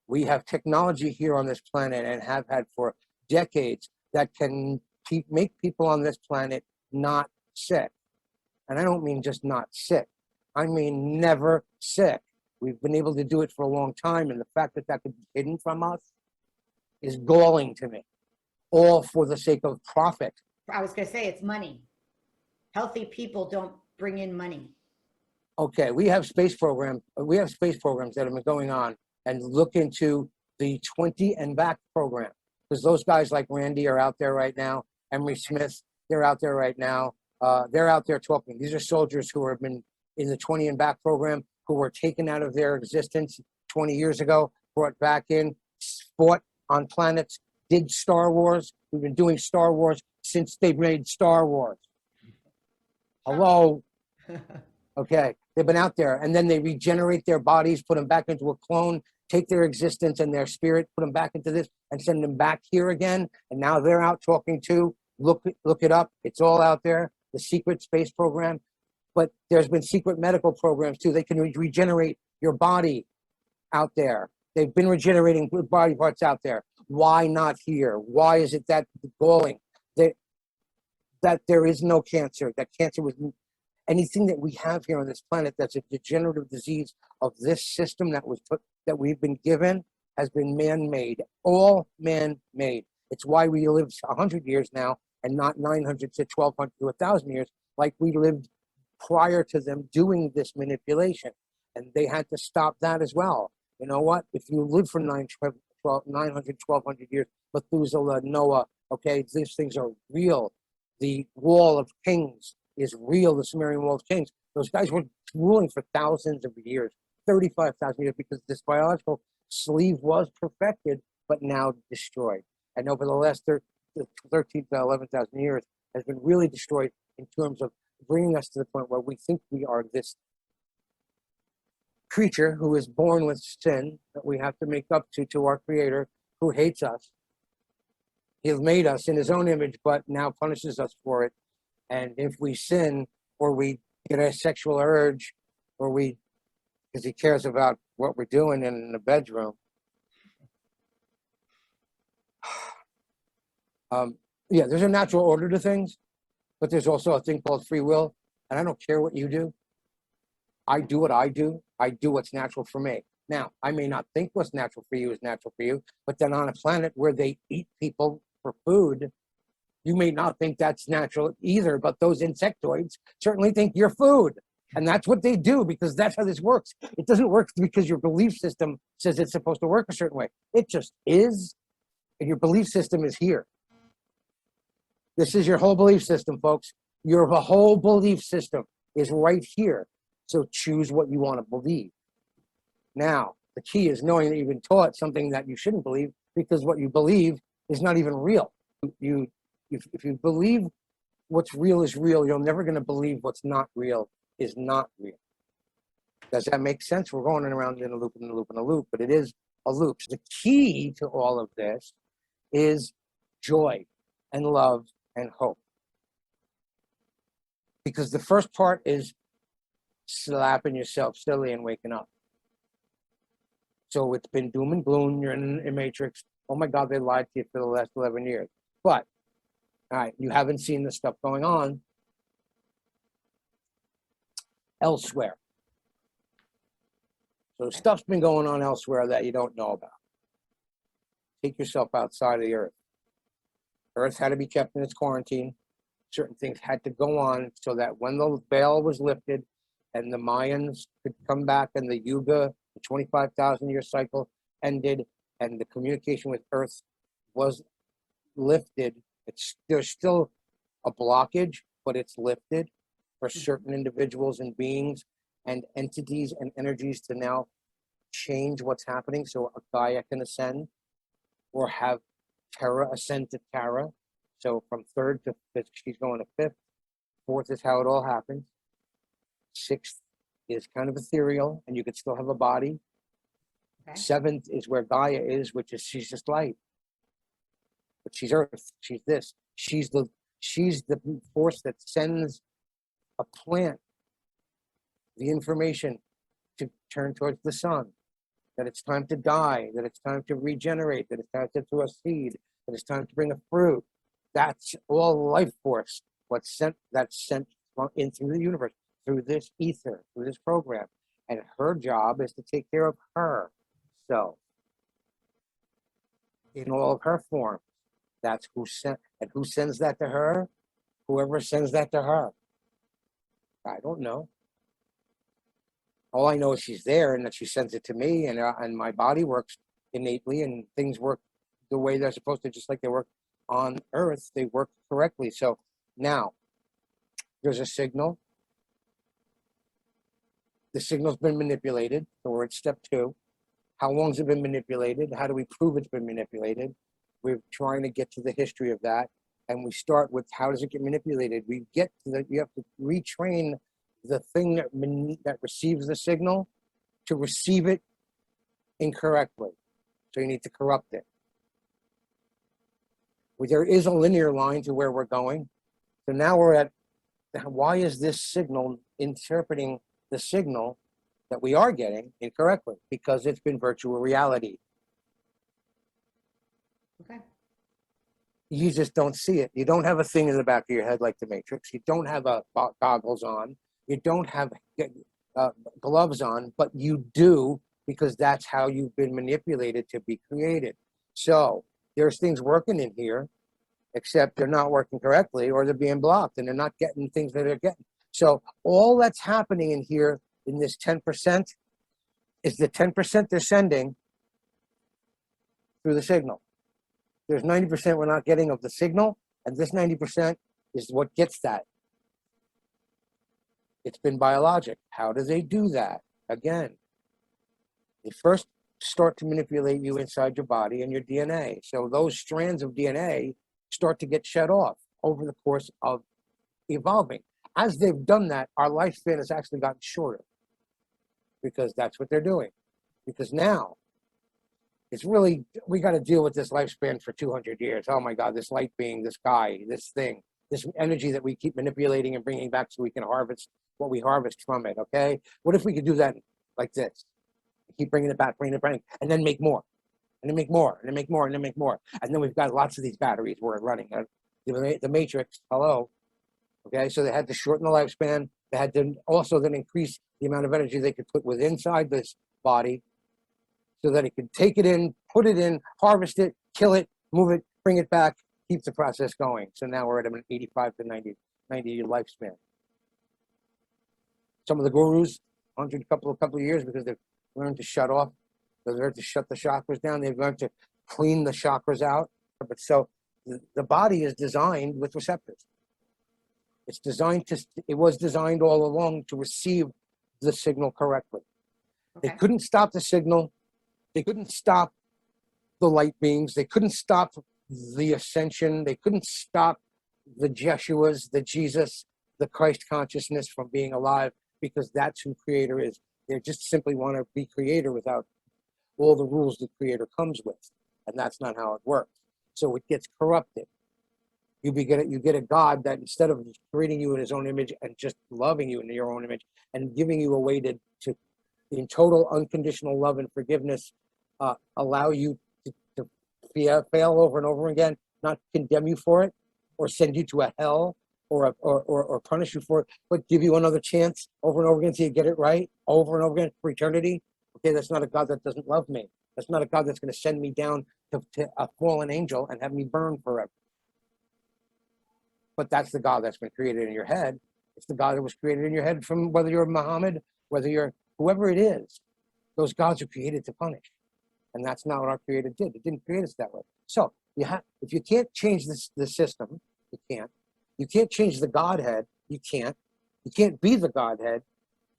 We have technology here on this planet and have had for decades that can make people on this planet not sick. And I don't mean just not sick. I mean never sick. We've been able to do it for a long time, and the fact that that could be hidden from us is galling to me, all for the sake of profit. I was going to say it's money. Healthy people don't bring in money. Okay, we have space programs. We have space programs that have been going on, and look into the 20 and back program, because those guys like Randy are out there right now. Emery Smith, they're out there right now. They're out there talking. These are soldiers who have been in the 20 and back program, who were taken out of their existence 20 years ago, brought back in, fought on planets, did Star Wars. We've been doing Star Wars since they made Star Wars. Hello. Okay, they've been out there, and then they regenerate their bodies, put them back into a clone, take their existence and their spirit, put them back into this, and send them back here again. And now they're out talking too. Look it up. It's all out there. The secret space program. But there's been secret medical programs too. They can regenerate your body out there. They've been regenerating body parts out there. Why not here? Why is it that galling? That there is no cancer, that cancer was anything that we have here on this planet that's a degenerative disease of this system that we've been given has been man-made, all man-made. It's why we live 100 years now and not 900 to 1200 to 1,000 years like we lived prior to them doing this manipulation. And they had to stop that as well. You know what? If you live for 900, 1200 years, Methuselah, Noah, okay, these things are real. The Wall of Kings is real, the Sumerian Wall of Kings. Those guys were ruling for thousands of years, 35,000 years, because this biological sleeve was perfected, but now destroyed. And over the last 13 to 11,000 years has been really destroyed in terms of bringing us to the point where we think we are this creature who is born with sin that we have to make up to our Creator, who hates us. He made us in his own image, but now punishes us for it. And if we sin, or we get a sexual urge, or because he cares about what we're doing in the bedroom. Yeah, there's a natural order to things, but there's also a thing called free will. And I don't care what you do. I do what I do. I do what's natural for me. Now, I may not think what's natural for you is natural for you, but then on a planet where they eat people for food, you may not think that's natural either, but those insectoids certainly think you're food. And that's what they do, because that's how this works. It doesn't work because your belief system says it's supposed to work a certain way. It just is, and your belief system is here. This is your whole belief system, folks. Your whole belief system is right here. So choose what you want to believe. Now, the key is knowing that you've been taught something that you shouldn't believe, because what you believe is not even real. If you believe what's real is real, you're never going to believe what's not real is not real. Does that make sense? We're going around in a loop and a loop and a loop, but it is a loop. So the key to all of this is joy and love and hope. Because the first part is slapping yourself silly and waking up. So it's been doom and gloom. You're in a matrix. Oh my God, they lied to you for the last 11 years. But, all right, you haven't seen the stuff going on elsewhere. So stuff's been going on elsewhere that you don't know about. Take yourself outside of the earth. Earth had to be kept in its quarantine. Certain things had to go on so that when the veil was lifted and the Mayans could come back and the Yuga, the 25,000-year cycle ended and the communication with Earth was lifted, there's still a blockage, but it's lifted for certain individuals and beings and entities and energies to now change what's happening so a Gaia can ascend, or have Terra ascend to Terra. So from third to fifth, she's going to fifth. Fourth is how it all happens. Sixth is kind of ethereal, and you could still have a body. Okay. Seventh is where Gaia is, which is she's just light. But she's Earth. She's this. She's the force that sends a plant the information to turn towards the sun, that it's time to die, that it's time to regenerate, that it's time to throw a seed, that it's time to bring a fruit. That's all life force. That's sent in through the universe, through this ether, through this program. And her job is to take care of herself in all of her forms. That's who sent, and who sends that to her? Whoever sends that to her. I don't know. All I know is she's there and that she sends it to me, and my body works innately and things work the way they're supposed to, just like they work on Earth. They work correctly. So now there's a signal. The signal's been manipulated. So we're at step 2. How long's it been manipulated? How do we prove it's been manipulated? We're trying to get to the history of that. And we start with, how does it get manipulated? We get to that. You have to retrain the thing that receives the signal to receive it incorrectly. So you need to corrupt it. There is a linear line to where we're going. So now we're at, why is this signal interpreting the signal that we are getting incorrectly? Because it's been virtual reality. Okay. You just don't see it. You don't have a thing in the back of your head like the Matrix. You don't have goggles on. You don't have gloves on, but you do, because that's how you've been manipulated to be created. So there's things working in here, except they're not working correctly, or they're being blocked and they're not getting things that they're getting. So all that's happening in here in this 10% is the 10% they're sending through the signal. There's 90% we're not getting of the signal, and this 90% is what gets that. It's been biologic. How do they do that? Again, they first start to manipulate you inside your body and your DNA. So those strands of DNA start to get shut off over the course of evolving. As they've done that, our lifespan has actually gotten shorter, because that's what they're doing. Because now, it's really, we got to deal with this lifespan for 200 years. Oh my God, this light being, this guy, this thing, this energy that we keep manipulating and bringing back so we can harvest what we harvest from it, okay? What if we could do that like this? Keep bringing it back, and then make more, and then make more, and then make more, and then make more. And then we've got lots of these batteries we're running. The Matrix, hello, okay? So they had to shorten the lifespan. They had to also then increase the amount of energy they could put within inside this body, so that it could take it in, put it in, harvest it, kill it, move it, bring it back, keep the process going. So now we're at an 85 to 90-year lifespan. Some of the gurus, couple of years, because they've learned to shut off, they've learned to shut the chakras down, they've learned to clean the chakras out. But so the body is designed with receptors. It's designed to, it was designed all along to receive the signal correctly. They Okay. couldn't stop the signal. They couldn't stop the light beams. They couldn't stop the ascension. They couldn't stop the Jeshuas, the Jesus, the Christ consciousness from being alive, because that's who creator is. They just simply want to be creator without all the rules the creator comes with. And that's not how it works. So it gets corrupted. You get a God that, instead of creating you in his own image and just loving you in your own image and giving you a way to in total unconditional love and forgiveness, allow you to fail over and over again, not condemn you for it or send you to a hell or punish you for it, but give you another chance over and over again until you get it right, over and over again for eternity. Okay, that's not a God that doesn't love me. That's not a God that's going to send me down to a fallen angel and have me burn forever. But that's the God that's been created in your head. It's the God that was created in your head from whether you're Muhammad, whether you're whoever it is. Those gods are created to punish. And that's not what our creator did. It didn't create us that way. So if you can't change the system, you can't. You can't change the Godhead, you can't. You can't be the Godhead.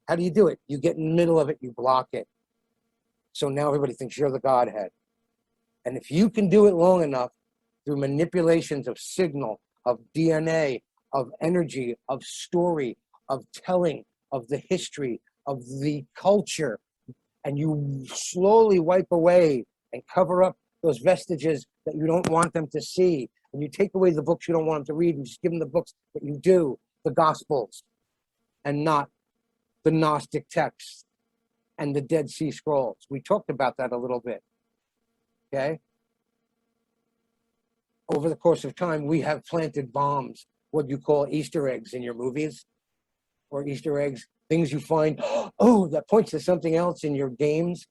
How do you do it? You get in the middle of it, you block it. So now everybody thinks you're the Godhead. And if you can do it long enough through manipulations of signal, of DNA, of energy, of story, of telling, of the history, of the culture, and you slowly wipe away and cover up those vestiges that you don't want them to see, and you take away the books you don't want them to read and just give them the books that you do, the Gospels, and not the Gnostic Texts and the Dead Sea Scrolls. We talked about that a little bit, okay? Over the course of time, we have planted bombs, what you call Easter eggs in your movies, or Easter eggs, things you find, oh, that points to something else in your games.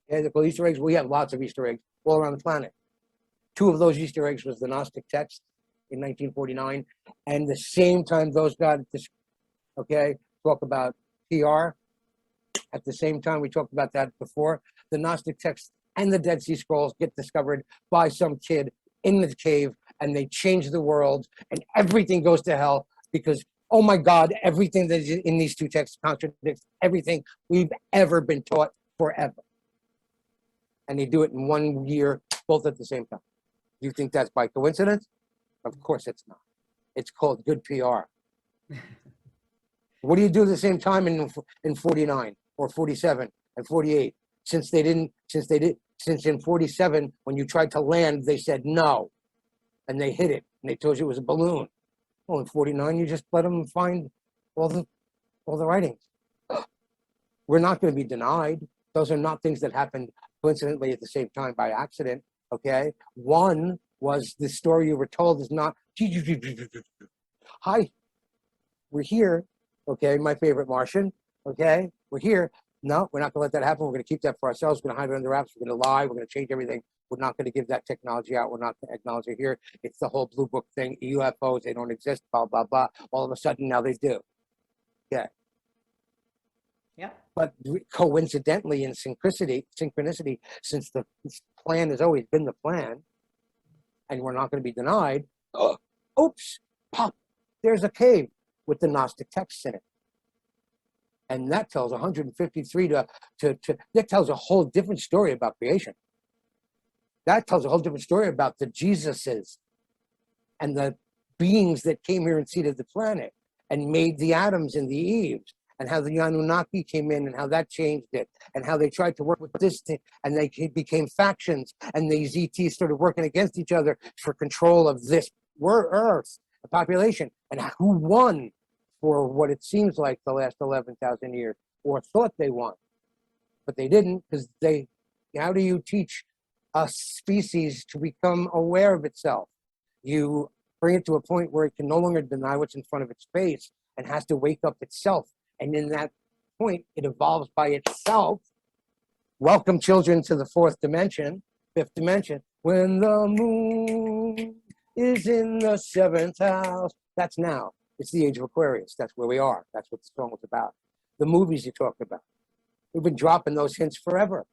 Yeah, they're called Easter eggs. We have lots of Easter eggs all around the planet. 2 of those Easter eggs was the Gnostic Texts in 1949, and the same time those got this, okay, talk about PR. At the same time, we talked about that before, the Gnostic Texts and the Dead Sea Scrolls get discovered by some kid in the cave, and they change the world, and everything goes to hell because, oh my God, everything that is in these 2 texts contradicts everything we've ever been taught forever. And they do it in 1 year, both at the same time. Do you think that's by coincidence? Of course it's not. It's called good PR. What do you do at the same time in 49 or 47 and 48? Since in 47, when you tried to land, they said no, and they hit it, and they told you it was a balloon. Well, in 49, you just let them find all the writings. We're not going to be denied. Those are not things that happened coincidentally at the same time by accident, okay? One was the story you were told is not, hi, we're here, okay, my favorite Martian, okay, we're here. No, we're not going to let that happen. We're going to keep that for ourselves. We're going to hide it under wraps. We're going to lie. We're going to change everything. We're not going to give that technology out. We're not going to acknowledge it here. It's the whole blue book thing. UFOs, they don't exist, blah, blah, blah. All of a sudden, now they do. Yeah. Yeah. But coincidentally, in synchronicity, since the plan has always been the plan, and we're not going to be denied, oops, pop, there's a cave with the Gnostic texts in it. And that tells 153 that tells a whole different story about creation. That tells a whole different story about the Jesuses and the beings that came here and seeded the planet and made the atoms and the Eves, and how the Anunnaki came in and how that changed it, and how they tried to work with this thing, and they became factions, and these ETs started working against each other for control of this Earth, the population, and who won for what it seems like the last 11,000 years, or thought they won. But they didn't, because how do you teach a species to become aware of itself? You bring it to a point where it can no longer deny what's in front of its face and has to wake up itself. And in that point, it evolves by itself. Welcome children to the 4th dimension, 5th dimension. When the moon is in the 7th house. That's now. It's the age of Aquarius. That's where we are. That's what the song was about. The movies you talked about. We've been dropping those hints forever.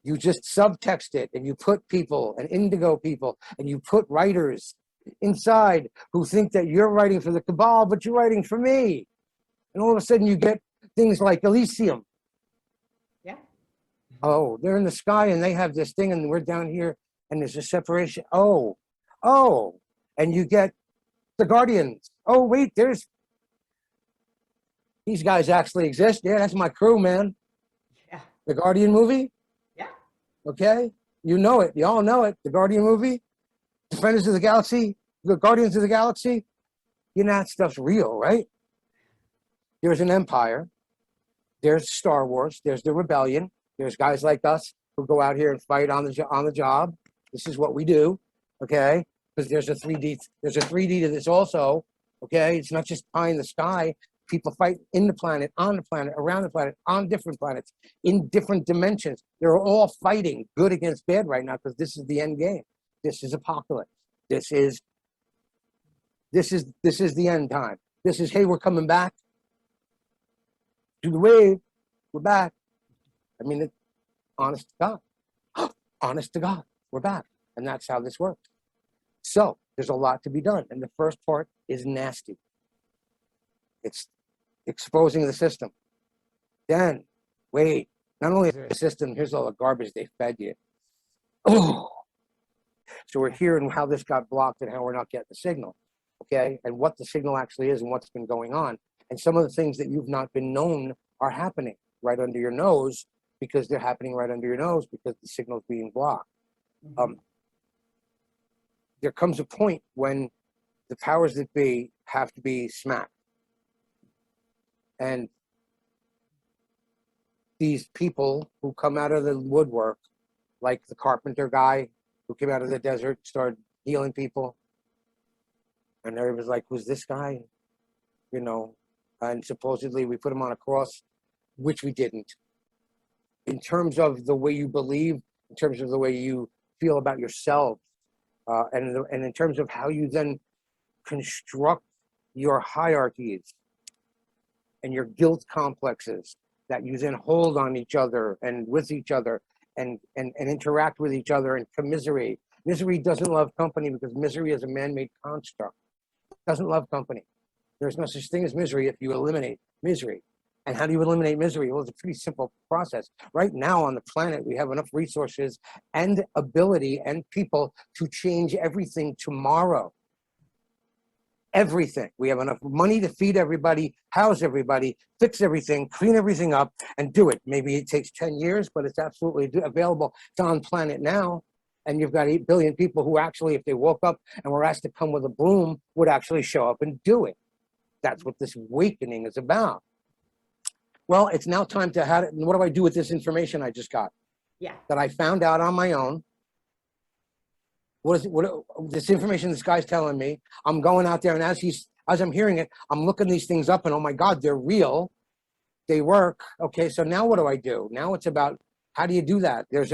You just subtext it, and you put people and indigo people, and you put writers inside who think that you're writing for the cabal, but you're writing for me. And all of a sudden you get things like Elysium. Yeah. Oh, they're in the sky and they have this thing and we're down here and there's a separation. Oh, and you get the Guardians. Oh, wait, these guys actually exist. Yeah, that's my crew, man. Yeah. The Guardian movie? Yeah. Okay, you know it. You all know it. The Guardian movie, Defenders of the Galaxy, the Guardians of the Galaxy. You know that stuff's real, right? There's an empire. There's Star Wars. There's the rebellion. There's guys like us who go out here and fight on the job. This is what we do, okay? Because there's a 3D. There's a 3D to this also, okay? It's not just pie in the sky. People fight in the planet, on the planet, around the planet, on different planets, in different dimensions. They're all fighting good against bad right now because this is the end game. This is apocalypse. This is the end time. This is, hey, we're coming back. Do the wave. We're back. I mean, honest to God. Honest to God. We're back. And that's how this works. So there's a lot to be done. And the first part is nasty. It's exposing the system. Then, wait, not only is there a system, here's all the garbage they fed you. Oh. So we're hearing how this got blocked and how we're not getting the signal. Okay? And what the signal actually is and what's been going on. And some of the things that you've not been known are happening right under your nose because they're happening right under your nose because the signal's being blocked. Mm-hmm. There comes a point when the powers that be have to be smacked. And these people who come out of the woodwork, like the carpenter guy who came out of the desert, started healing people. And everybody's like, who's this guy? You know, and supposedly we put him on a cross, which we didn't. In terms of the way you believe, in terms of the way you feel about yourself, and in terms of how you then construct your hierarchies and your guilt complexes that you then hold on each other and with each other and interact with each other and commiserate. Misery doesn't love company because misery is a man-made construct. It doesn't love company. There's no such thing as misery if you eliminate misery. And how do you eliminate misery? Well, it's a pretty simple process. Right now on the planet, we have enough resources and ability and people to change everything tomorrow. Everything. We have enough money to feed everybody, house everybody, fix everything, clean everything up, and do it. Maybe it takes 10 years, but it's absolutely available. It's on planet now. And you've got 8 billion people who actually, if they woke up and were asked to come with a broom, would actually show up and do it. That's what this awakening is about. Well, it's now time to have it. And what do I do with this information I just got? Yeah. That I found out on my own. What this information this guy's telling me, I'm going out there and as I'm hearing it, I'm looking these things up and oh my God, they're real. They work. Okay, so now what do I do? Now it's about how do you do that? There's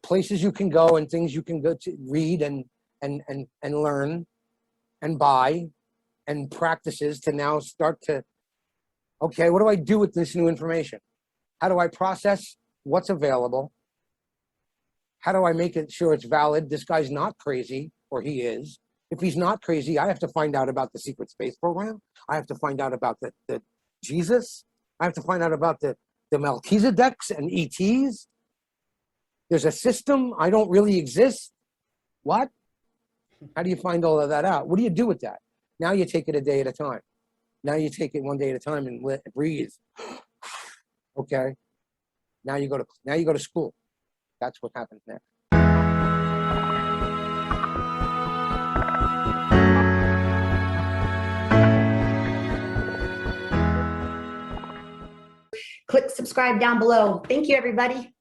places you can go and things you can go to read and learn and buy and practices to now start to, okay, what do I do with this new information? How do I process what's available? How do I make it sure it's valid? This guy's not crazy, or he is. If he's not crazy, I have to find out about the secret space program. I have to find out about the Jesus. I have to find out about the Melchizedeks and ETs. There's a system. I don't really exist. What? How do you find all of that out? What do you do with that? Now you take it a day at a time. Now you take it one day at a time and breathe. Okay. Now you go to school. That's what happens next. Click subscribe down below. Thank you, everybody.